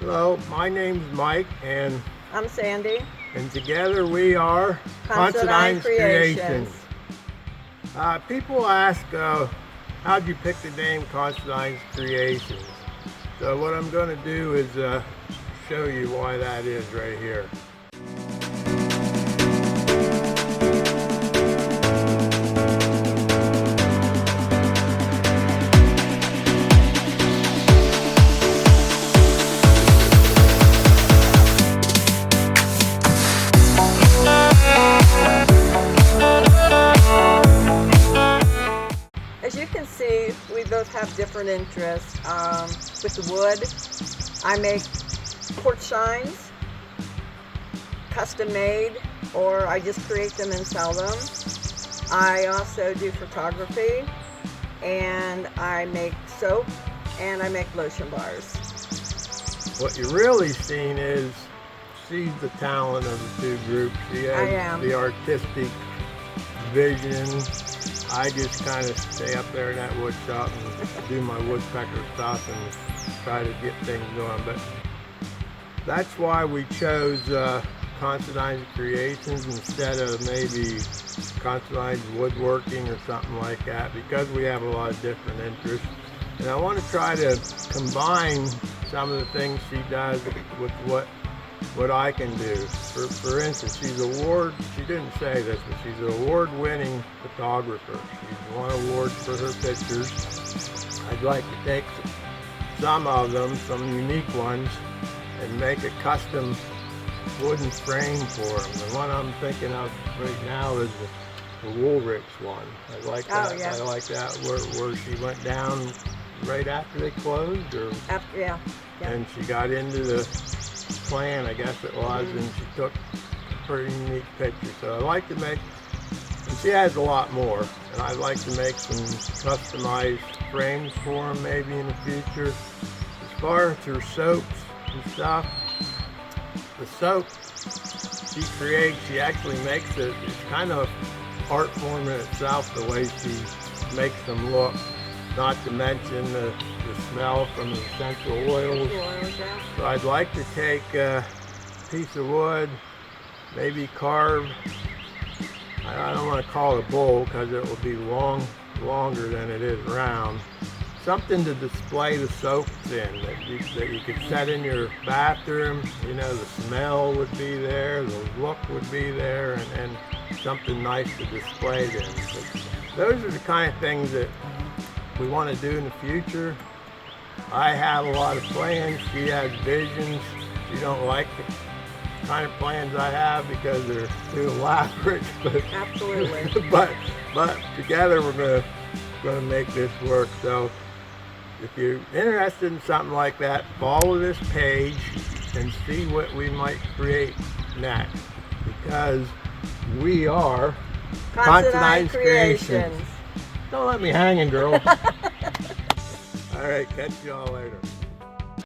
Hello, my name's Mike, and I'm Sandy. together we are Considine Creations. People ask, how'd you pick the name Considine's Creations? So what I'm going to do is show you why that is right here. As you can see, we both have different interests. With the wood, I make porch signs, custom made, or I just create them and sell them. I also do photography, and I make soap, and I make lotion bars. What you're really seeing is she's the talent of the two groups. She has the artistic vision. I just kind of stay up there in that wood shop and do my woodpecker stuff and try to get things going. But that's why we chose Considine's Creations instead of maybe Considine's Woodworking or something like that, because we have a lot of different interests. And I want to try to combine some of the things she does with what I can do. For instance, she didn't say this, but she's an award-winning photographer. She's won awards for her pictures. I'd like to take some of them, some unique ones, and make a custom wooden frame for them. The one I'm thinking of right now is the Woolrich one. I like that. Oh, yeah. I like that where she went down right after they closed, or Yeah. and she got into the plan, I guess it was, and she took a pretty neat picture. So I like to make, and she has a lot more, and I'd like to make some customized frames for them maybe in the future. As far as her soaps and stuff, the soap she creates, she actually makes it, it's kind of art form in itself, the way she makes them look, not to mention the smell from the essential oils. So I'd like to take a piece of wood, maybe carve, I don't want to call it a bowl because it will be longer than it is round, something to display the soaps in that you could set in your bathroom. You know, the smell would be there, the look would be there, and something nice to display them. But those are the kind of things that we want to do in the future. I have a lot of plans. She has visions. She don't like the kind of plans I have because they're too elaborate. But Absolutely. but together we're gonna make this work. So if you're interested in something like that, follow this page and see what we might create next, because we are Considine Creations. Don't let me hanging, girl. All right, catch y'all later.